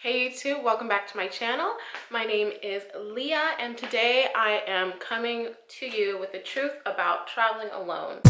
Hey YouTube, welcome back to my channel. My name is Leah and today I am coming to you with the truth about traveling alone.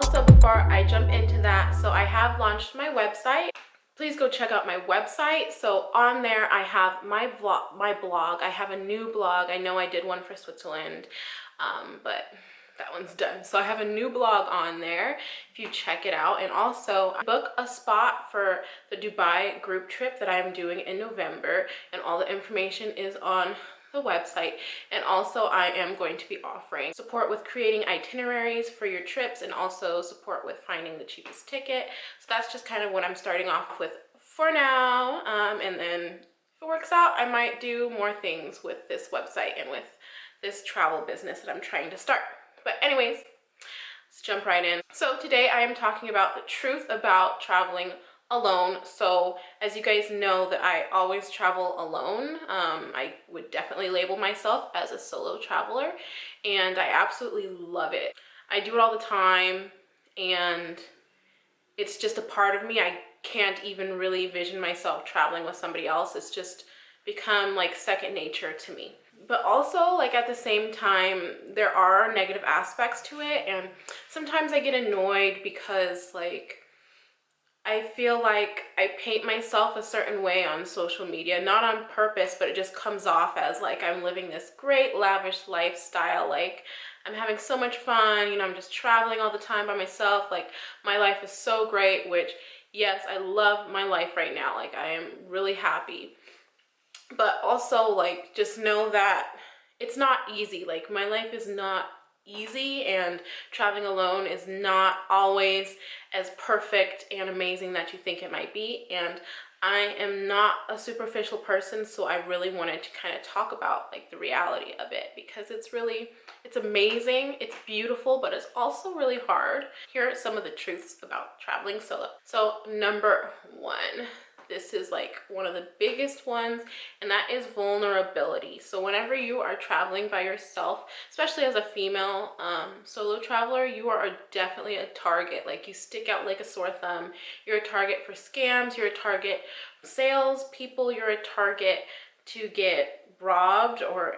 Also, before I jump into that, so I have launched my website. Please go check out my website. So on there I have my blog. I have a new blog. I know I did one for Switzerland, but that one's done. So I have a new blog on there if you check it out. And also book a spot for the Dubai group trip that I'm doing in November, and all the information is on the website. And also I am going to be offering support with creating itineraries for your trips and also support with finding the cheapest ticket. So that's just kind of what I'm starting off with for now, and then if it works out I might do more things with this website and with this travel business that I'm trying to start. But anyways, let's jump right in. So today I am talking about the truth about traveling alone. So as you guys know that I always travel alone. I would definitely label myself as a solo traveler and I absolutely love it. I do it all the time and it's just a part of me. I can't even really vision myself traveling with somebody else. It's just become like second nature to me. But also, like, at the same time, there are negative aspects to it, and sometimes I get annoyed because, like, I feel like I paint myself a certain way on social media, not on purpose, but it just comes off as like I'm living this great lavish lifestyle, like I'm having so much fun, you know, I'm just traveling all the time by myself, like my life is so great, which yes, I love my life right now, like I am really happy. But also, like, just know that it's not easy. Like, my life is not easy, and traveling alone is not always as perfect and amazing that you think it might be. And I am not a superficial person, so I really wanted to kind of talk about like the reality of it, because it's amazing, it's beautiful, but it's also really hard. Here are some of the truths about traveling solo. So number one, this is like one of the biggest ones, and that is vulnerability. So whenever you are traveling by yourself, especially as a female solo traveler, you are definitely a target. Like, you stick out like a sore thumb. You're a target for scams, you're a target for sales people, you're a target to get robbed, or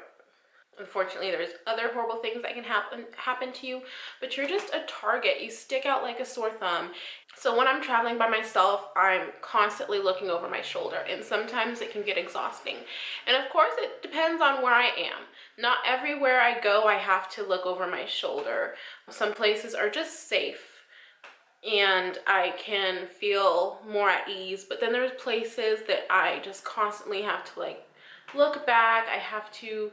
unfortunately there's other horrible things that can happen to you, but you're just a target. You stick out like a sore thumb. So when I'm traveling by myself, I'm constantly looking over my shoulder, and sometimes it can get exhausting. And of course it depends on where I am. Not everywhere I go I have to look over my shoulder. Some places are just safe and I can feel more at ease, but then there's places that I just constantly have to like look back. I have to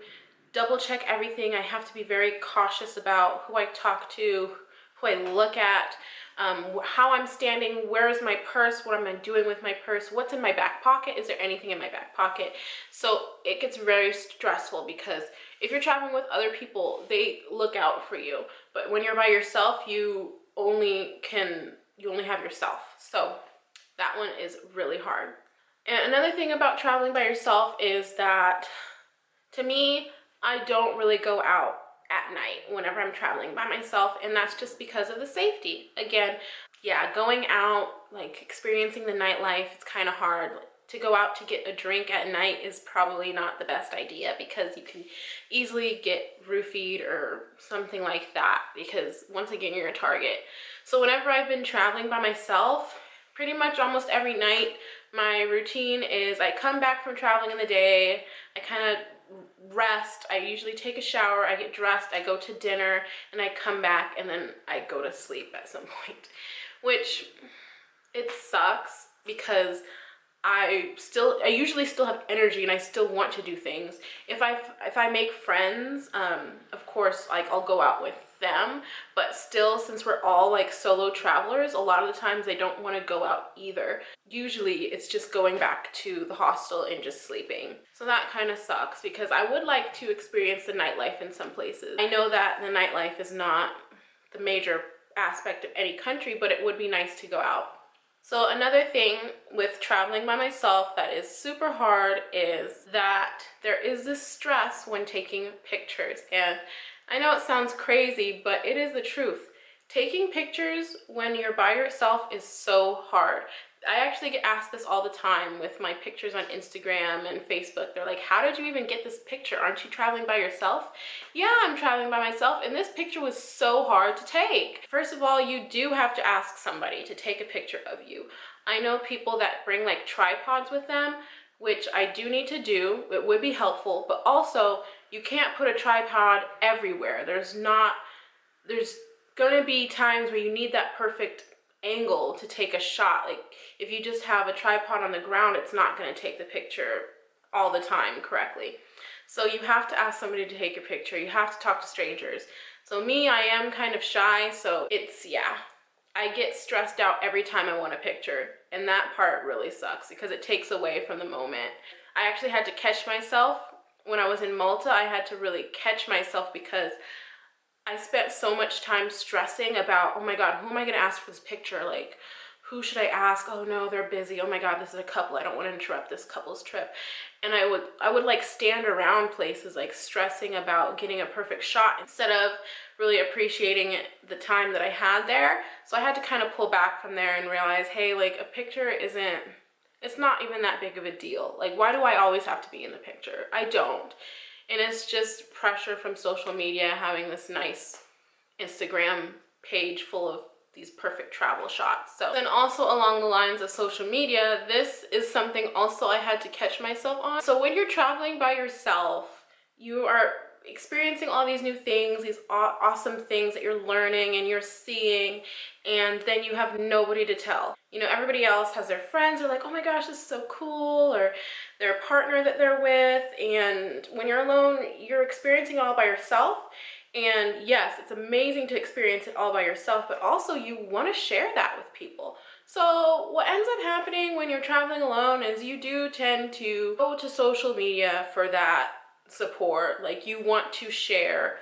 double check everything. I have to be very cautious about who I talk to, who I look at, how I'm standing, where is my purse, what am I doing with my purse, what's in my back pocket, is there anything in my back pocket. So it gets very stressful, because if you're traveling with other people, they look out for you, but when you're by yourself, you only have yourself. So that one is really hard. And another thing about traveling by yourself is that, to me, I don't really go out at night whenever I'm traveling by myself, and that's just because of the safety. Again, yeah, going out, like experiencing the nightlife, it's kind of hard. To go out to get a drink at night is probably not the best idea, because you can easily get roofied or something like that, because once again, you're a target. So whenever I've been traveling by myself, pretty much almost every night, my routine is I come back from traveling in the day, I kind of rest, I usually take a shower, I get dressed, I go to dinner, and I come back, and then I go to sleep at some point, which it sucks, because I usually still have energy and I still want to do things. If I make friends, of course, like I'll go out with them, but still, since we're all like solo travelers, a lot of the times they don't want to go out either. Usually it's just going back to the hostel and just sleeping. So that kind of sucks, because I would like to experience the nightlife in some places. I know that the nightlife is not the major aspect of any country, but it would be nice to go out. So another thing with traveling by myself that is super hard is that there is this stress when taking pictures. And I know it sounds crazy, but it is the truth. Taking pictures when you're by yourself is so hard. I actually get asked this all the time with my pictures on Instagram and Facebook. They're like, how did you even get this picture? Aren't you traveling by yourself? Yeah, I'm traveling by myself, and this picture was so hard to take. First of all, you do have to ask somebody to take a picture of you. I know people that bring like tripods with them, which I do need to do. It would be helpful, but also you can't put a tripod everywhere. There's gonna be times where you need that perfect angle to take a shot. Like if you just have a tripod on the ground, it's not gonna take the picture all the time correctly. So you have to ask somebody to take a picture. You have to talk to strangers. So me, I am kind of shy, so yeah. I get stressed out every time I want a picture, and that part really sucks because it takes away from the moment. I actually had to catch myself when I was in Malta. I had to really catch myself because I spent so much time stressing about, oh my God, who am I gonna ask for this picture? Like, who should I ask? Oh no, they're busy. Oh my God, this is a couple. I don't want to interrupt this couple's trip. And I would like stand around places like stressing about getting a perfect shot instead of really appreciating the time that I had there. So I had to kind of pull back from there and realize, hey, like a picture it's not even that big of a deal. Like, why do I always have to be in the picture? I don't. And it's just pressure from social media, having this nice Instagram page full of these perfect travel shots. So then also along the lines of social media, this is something also I had to catch myself on. So when you're traveling by yourself, you are experiencing all these new things, these awesome things that you're learning and you're seeing, and then you have nobody to tell. You know, everybody else has their friends, they're like, oh my gosh, this is so cool, or their partner that they're with, and when you're alone, you're experiencing it all by yourself. And yes, it's amazing to experience it all by yourself, but also you want to share that with people. So what ends up happening when you're traveling alone is you do tend to go to social media for that support. Like you want to share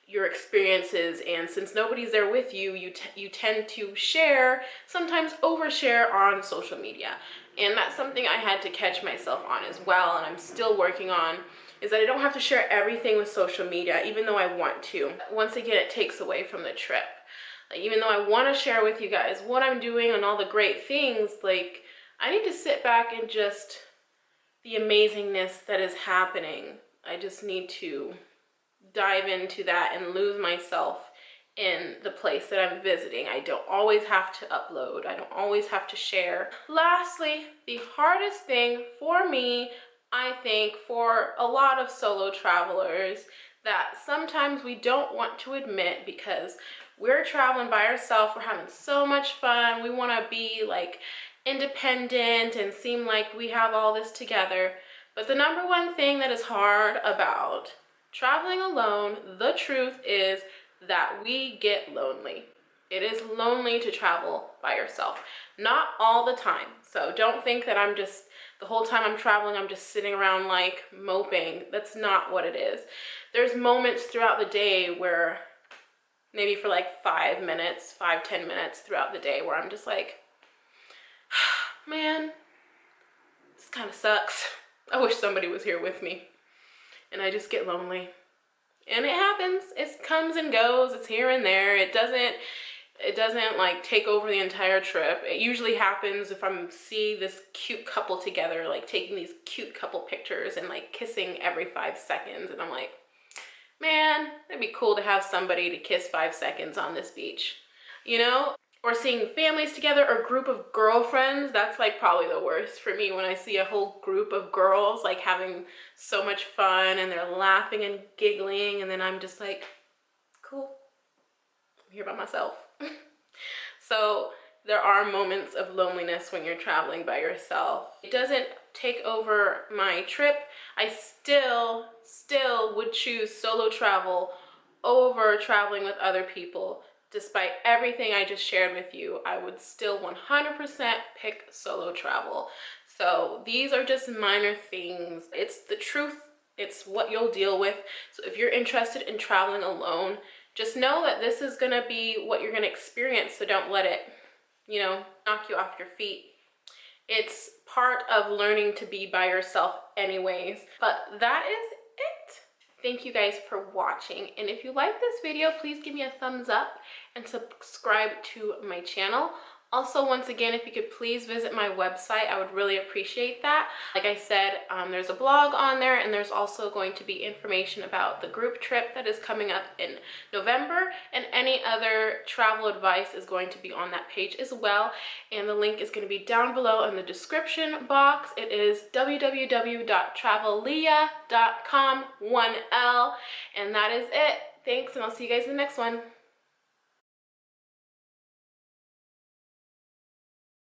your experiences, and since nobody's there with you, you tend to share, sometimes overshare on social media. And that's something I had to catch myself on as well, and I'm still working on, is that I don't have to share everything with social media, even though I want to. Once again, it takes away from the trip. Like, even though I want to share with you guys what I'm doing and all the great things, like, I need to sit back and just, the amazingness that is happening, I just need to dive into that and lose myself in the place that I'm visiting. I don't always have to upload. I don't always have to share. Lastly, the hardest thing for me, I think for a lot of solo travelers, that sometimes we don't want to admit because we're traveling by ourselves, we're having so much fun, we want to be like independent and seem like we have all this together. But the number one thing that is hard about traveling alone, the truth is that we get lonely. It is lonely to travel by yourself. Not all the time. So don't think that I'm just, the whole time I'm traveling, I'm just sitting around like moping. That's not what it is. There's moments throughout the day where maybe for like 5 minutes, 5-10 minutes throughout the day where I'm just like, man, this kind of sucks. I wish somebody was here with me. And I just get lonely. And it happens. It comes and goes. It's here and there. It doesn't like take over the entire trip. It usually happens if I'm seeing this cute couple together, like taking these cute couple pictures and like kissing every 5 seconds. And I'm like, man, it'd be cool to have somebody to kiss 5 seconds on this beach, you know? Or seeing families together or group of girlfriends. That's like probably the worst for me when I see a whole group of girls like having so much fun and they're laughing and giggling, and then I'm just like, cool, I'm here by myself. So there are moments of loneliness when you're traveling by yourself. It doesn't take over my trip. I still would choose solo travel over traveling with other people. Despite everything I just shared with you, I would still 100% pick solo travel. So these are just minor things. It's the truth. It's what you'll deal with. So if you're interested in traveling alone, just know that this is gonna be what you're gonna experience. So don't let it, you know, knock you off your feet. It's part of learning to be by yourself anyways. But that is it. Thank you guys for watching, and if you like this video, please give me a thumbs up and subscribe to my channel. Also, once again, if you could please visit my website, I would really appreciate that. Like I said, there's a blog on there, and there's also going to be information about the group trip that is coming up in November, and any other travel advice is going to be on that page as well. And the link is going to be down below in the description box. It is www.TraveLeah.com, 1L, and that is it. Thanks, and I'll see you guys in the next one.